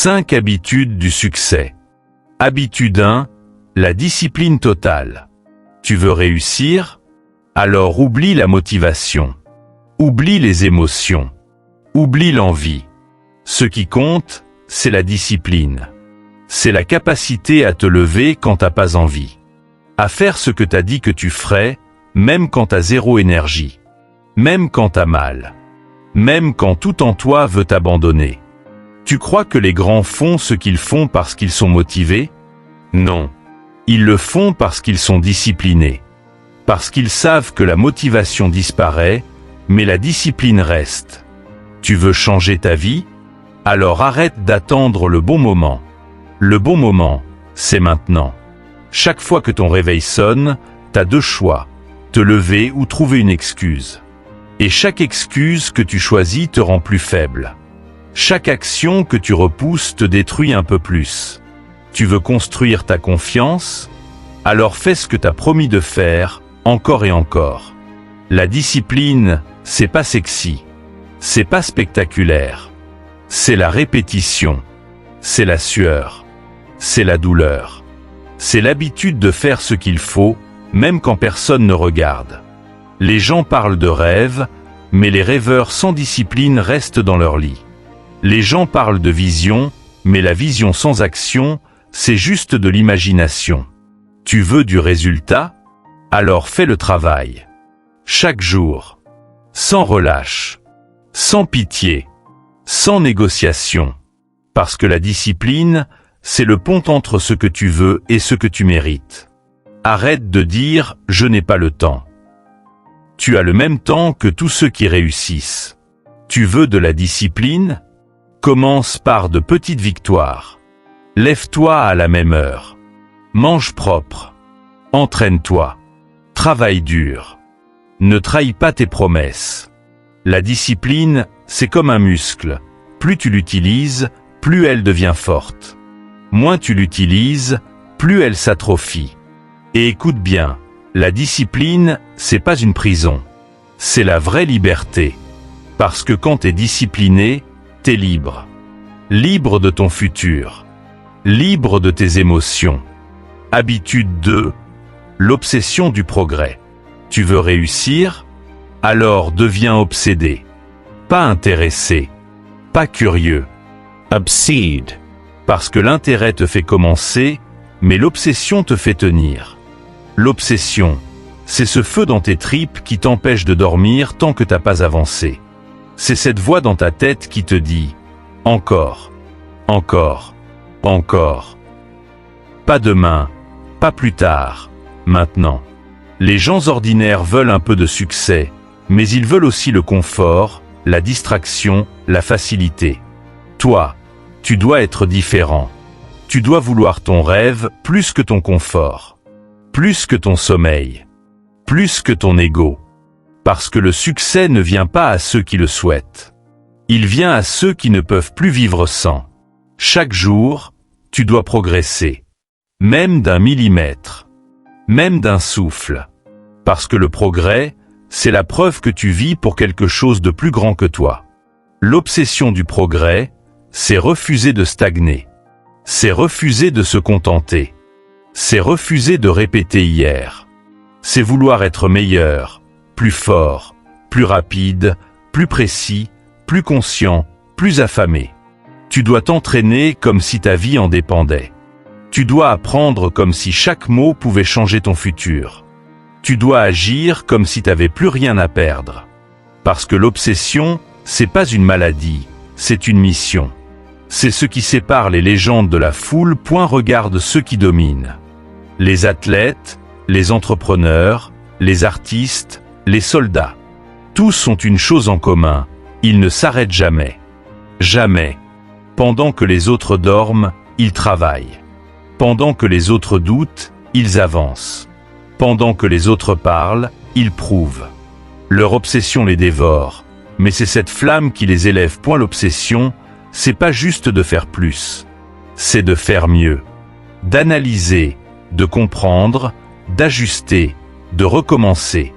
5 habitudes du succès. Habitude 1, la discipline totale. Tu veux réussir? Alors oublie la motivation. Oublie les émotions. Oublie l'envie. Ce qui compte, c'est la discipline. C'est la capacité à te lever quand t'as pas envie. À faire ce que t'as dit que tu ferais, même quand t'as zéro énergie. Même quand t'as mal. Même quand tout en toi veut t'abandonner. Tu crois que les grands font ce qu'ils font parce qu'ils sont motivés? Non. Ils le font parce qu'ils sont disciplinés. Parce qu'ils savent que la motivation disparaît, mais la discipline reste. Tu veux changer ta vie? Alors arrête d'attendre le bon moment. Le bon moment, c'est maintenant. Chaque fois que ton réveil sonne, t'as 2 choix, te lever ou trouver une excuse. Et chaque excuse que tu choisis te rend plus faible. Chaque action que tu repousses te détruit un peu plus. Tu veux construire ta confiance? Alors fais ce que t'as promis de faire, encore et encore. La discipline, c'est pas sexy. C'est pas spectaculaire. C'est la répétition. C'est la sueur. C'est la douleur. C'est l'habitude de faire ce qu'il faut, même quand personne ne regarde. Les gens parlent de rêves, mais les rêveurs sans discipline restent dans leur lit. Les gens parlent de vision, mais la vision sans action, c'est juste de l'imagination. Tu veux du résultat? Alors fais le travail. Chaque jour. Sans relâche. Sans pitié. Sans négociation. Parce que la discipline, c'est le pont entre ce que tu veux et ce que tu mérites. Arrête de dire « je n'ai pas le temps ». Tu as le même temps que tous ceux qui réussissent. Tu veux de la discipline? Commence par de petites victoires. Lève-toi à la même heure. Mange propre. Entraîne-toi. Travaille dur. Ne trahis pas tes promesses. La discipline, c'est comme un muscle. Plus tu l'utilises, plus elle devient forte. Moins tu l'utilises, plus elle s'atrophie. Et écoute bien, la discipline, c'est pas une prison. C'est la vraie liberté. Parce que quand t'es discipliné, t'es libre. Libre de ton futur. Libre de tes émotions. Habitude 2. L'obsession du progrès. Tu veux réussir? Alors deviens obsédé. Pas intéressé. Pas curieux. Obsede. Parce que l'intérêt te fait commencer, mais l'obsession te fait tenir. L'obsession, c'est ce feu dans tes tripes qui t'empêche de dormir tant que t'as pas avancé. C'est cette voix dans ta tête qui te dit « Encore, encore, encore ». Pas demain, pas plus tard, maintenant. Les gens ordinaires veulent un peu de succès, mais ils veulent aussi le confort, la distraction, la facilité. Toi, tu dois être différent. Tu dois vouloir ton rêve plus que ton confort, plus que ton sommeil, plus que ton ego. Parce que le succès ne vient pas à ceux qui le souhaitent. Il vient à ceux qui ne peuvent plus vivre sans. Chaque jour, tu dois progresser. Même d'1 millimètre. Même d'un souffle. Parce que le progrès, c'est la preuve que tu vis pour quelque chose de plus grand que toi. L'obsession du progrès, c'est refuser de stagner. C'est refuser de se contenter. C'est refuser de répéter hier. C'est vouloir être meilleur, plus fort, plus rapide, plus précis, plus conscient, plus affamé. Tu dois t'entraîner comme si ta vie en dépendait. Tu dois apprendre comme si chaque mot pouvait changer ton futur. Tu dois agir comme si t'avais plus rien à perdre. Parce que l'obsession, c'est pas une maladie, c'est une mission. C'est ce qui sépare les légendes de la foule. Regarde ceux qui dominent. Les athlètes, les entrepreneurs, les artistes, les soldats. Tous ont une chose en commun, ils ne s'arrêtent jamais. Jamais. Pendant que les autres dorment, ils travaillent. Pendant que les autres doutent, ils avancent. Pendant que les autres parlent, ils prouvent. Leur obsession les dévore, mais c'est cette flamme qui les élève. L'obsession, c'est pas juste de faire plus. C'est de faire mieux. D'analyser, de comprendre, d'ajuster, de recommencer.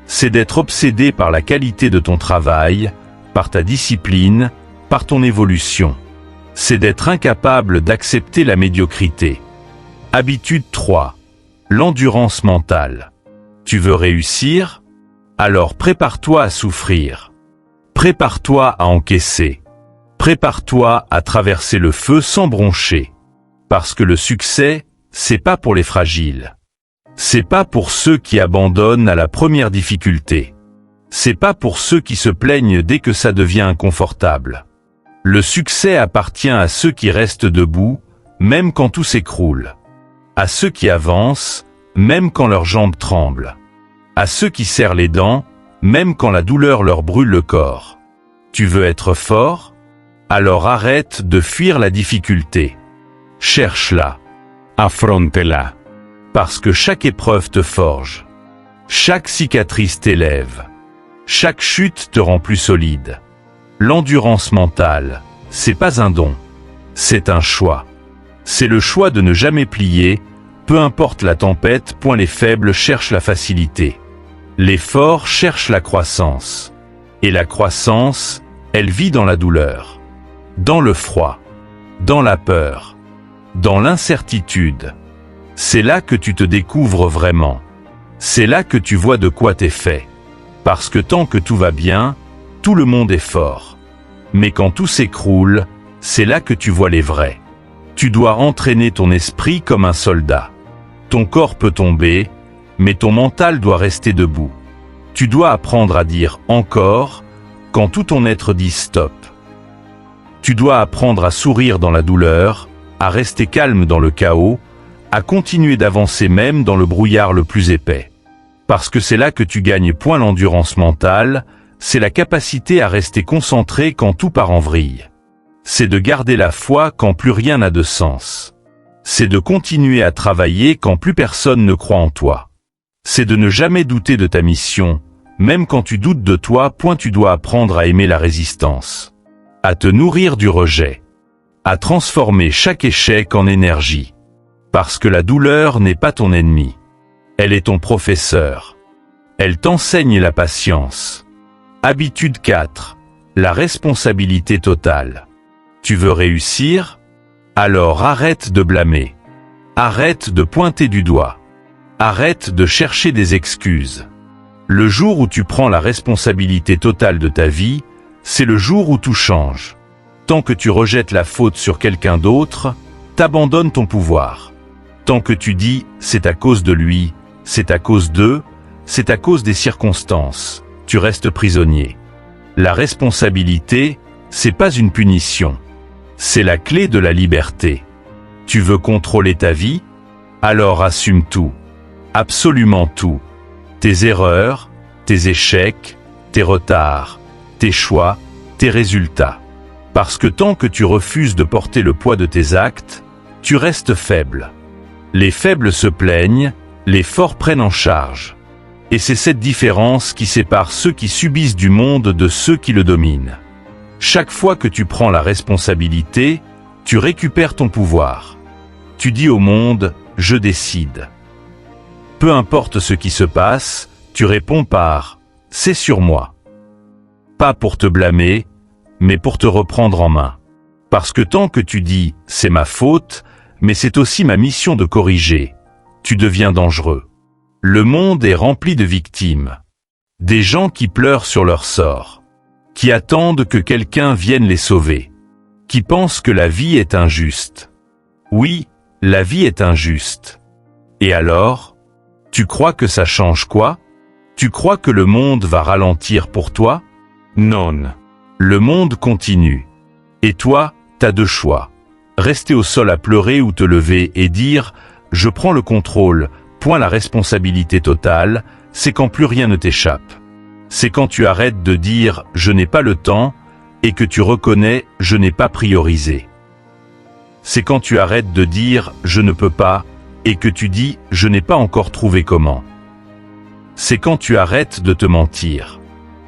C'est d'être obsédé par la qualité de ton travail, par ta discipline, par ton évolution. c'est d'être incapable d'accepter la médiocrité. Habitude 3. L'endurance mentale. Tu veux réussir? Alors prépare-toi à souffrir. Prépare-toi à encaisser. Prépare-toi à traverser le feu sans broncher. Parce que le succès, c'est pas pour les fragiles. C'est pas pour ceux qui abandonnent à la première difficulté. C'est pas pour ceux qui se plaignent dès que ça devient inconfortable. Le succès appartient à ceux qui restent debout, même quand tout s'écroule. À ceux qui avancent, même quand leurs jambes tremblent. À ceux qui serrent les dents, même quand la douleur leur brûle le corps. Tu veux être fort? Alors arrête de fuir la difficulté. Cherche-la. Affronte-la. Parce que chaque épreuve te forge. Chaque cicatrice t'élève. Chaque chute te rend plus solide. L'endurance mentale, c'est pas un don. C'est un choix. C'est le choix de ne jamais plier, peu importe la tempête. Les faibles cherchent la facilité. Les forts cherchent la croissance. Et la croissance, elle vit dans la douleur. Dans le froid. Dans la peur. Dans l'incertitude. C'est là que tu te découvres vraiment. C'est là que tu vois de quoi t'es fait. Parce que tant que tout va bien, tout le monde est fort. Mais quand tout s'écroule, c'est là que tu vois les vrais. Tu dois entraîner ton esprit comme un soldat. Ton corps peut tomber, mais ton mental doit rester debout. Tu dois apprendre à dire « encore » quand tout ton être dit « stop ». Tu dois apprendre à sourire dans la douleur, à rester calme dans le chaos, à continuer d'avancer même dans le brouillard le plus épais. Parce que c'est là que tu gagnes. L'endurance mentale, c'est la capacité à rester concentré quand tout part en vrille. C'est de garder la foi quand plus rien n'a de sens. C'est de continuer à travailler quand plus personne ne croit en toi. C'est de ne jamais douter de ta mission, même quand tu doutes de toi. Tu dois apprendre à aimer la résistance, à te nourrir du rejet, à transformer chaque échec en énergie. Parce que la douleur n'est pas ton ennemi. Elle est ton professeur. Elle t'enseigne la patience. Habitude 4. La responsabilité totale. Tu veux réussir? Alors arrête de blâmer. Arrête de pointer du doigt. Arrête de chercher des excuses. Le jour où tu prends la responsabilité totale de ta vie, c'est le jour où tout change. Tant que tu rejettes la faute sur quelqu'un d'autre, t'abandonnes ton pouvoir. Tant que tu dis « c'est à cause de lui », c'est à cause d'eux, c'est à cause des circonstances, tu restes prisonnier. La responsabilité, c'est pas une punition. C'est la clé de la liberté. Tu veux contrôler ta vie? Alors assume tout. Absolument tout. Tes erreurs, tes échecs, tes retards, tes choix, tes résultats. Parce que tant que tu refuses de porter le poids de tes actes, tu restes faible. Les faibles se plaignent, les forts prennent en charge. Et c'est cette différence qui sépare ceux qui subissent du monde de ceux qui le dominent. Chaque fois que tu prends la responsabilité, tu récupères ton pouvoir. Tu dis au monde « je décide ». Peu importe ce qui se passe, tu réponds par « c'est sur moi ». Pas pour te blâmer, mais pour te reprendre en main. Parce que tant que tu dis « c'est ma faute », mais c'est aussi ma mission de corriger, tu deviens dangereux. Le monde est rempli de victimes. Des gens qui pleurent sur leur sort. Qui attendent que quelqu'un vienne les sauver. Qui pensent que la vie est injuste. Oui, la vie est injuste. Et alors? Tu crois que ça change quoi? Tu crois que le monde va ralentir pour toi? Non. Le monde continue. Et toi, t'as deux choix. Rester au sol à pleurer ou te lever et dire « je prends le contrôle ». La responsabilité totale, c'est quand plus rien ne t'échappe. C'est quand tu arrêtes de dire « je n'ai pas le temps » et que tu reconnais « je n'ai pas priorisé ». C'est quand tu arrêtes de dire « je ne peux pas » et que tu dis « je n'ai pas encore trouvé comment ». C'est quand tu arrêtes de te mentir.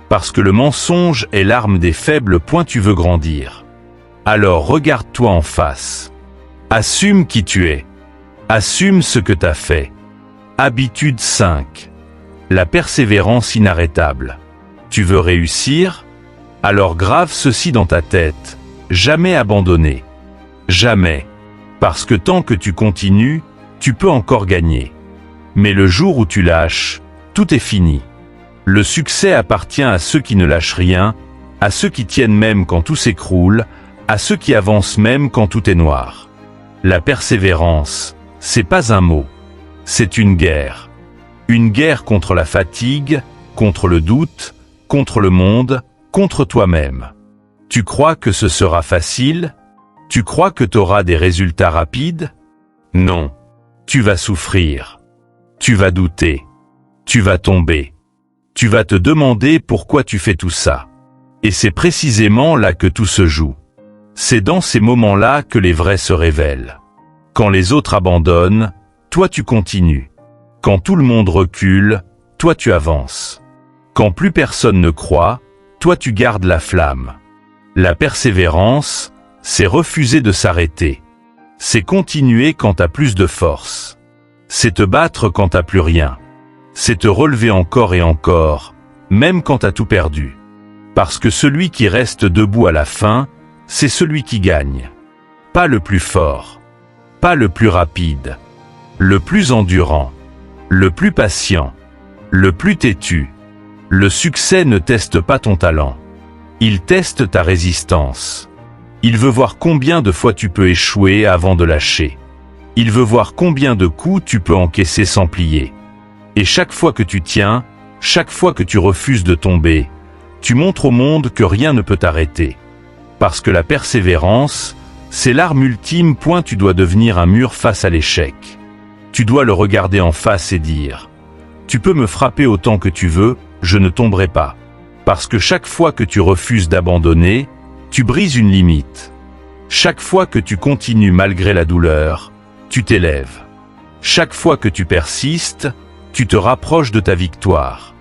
Parce que le mensonge est l'arme des faibles. Tu veux grandir. Alors regarde-toi en face. Assume qui tu es. Assume ce que t'as fait. Habitude 5. La persévérance inarrêtable. Tu veux réussir? Alors grave ceci dans ta tête. Jamais abandonner. Jamais. Parce que tant que tu continues, tu peux encore gagner. Mais le jour où tu lâches, tout est fini. Le succès appartient à ceux qui ne lâchent rien, à ceux qui tiennent même quand tout s'écroule, à ceux qui avancent même quand tout est noir. La persévérance, c'est pas un mot. C'est une guerre. Une guerre contre la fatigue, contre le doute, contre le monde, contre toi-même. Tu crois que ce sera facile? Tu crois que tu auras des résultats rapides? Non. Tu vas souffrir. Tu vas douter. Tu vas tomber. Tu vas te demander pourquoi tu fais tout ça. Et c'est précisément là que tout se joue. C'est dans ces moments-là que les vrais se révèlent. Quand les autres abandonnent, toi tu continues. Quand tout le monde recule, toi tu avances. Quand plus personne ne croit, toi tu gardes la flamme. La persévérance, c'est refuser de s'arrêter. C'est continuer quand t'as plus de force. C'est te battre quand t'as plus rien. C'est te relever encore et encore, même quand t'as tout perdu. Parce que celui qui reste debout à la fin, c'est celui qui gagne. Pas le plus fort. Pas le plus rapide. Le plus endurant. Le plus patient. Le plus têtu. Le succès ne teste pas ton talent. Il teste ta résistance. Il veut voir combien de fois tu peux échouer avant de lâcher. Il veut voir combien de coups tu peux encaisser sans plier. Et chaque fois que tu tiens, chaque fois que tu refuses de tomber, tu montres au monde que rien ne peut t'arrêter. Parce que la persévérance, c'est l'arme ultime. Tu dois devenir un mur face à l'échec. Tu dois le regarder en face et dire « Tu peux me frapper autant que tu veux, je ne tomberai pas. » Parce que chaque fois que tu refuses d'abandonner, tu brises une limite. Chaque fois que tu continues malgré la douleur, tu t'élèves. Chaque fois que tu persistes, tu te rapproches de ta victoire.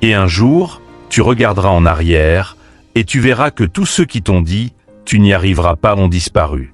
Et un jour, tu regarderas en arrière, et tu verras que tous ceux qui t'ont dit « Tu n'y arriveras pas » ont disparu.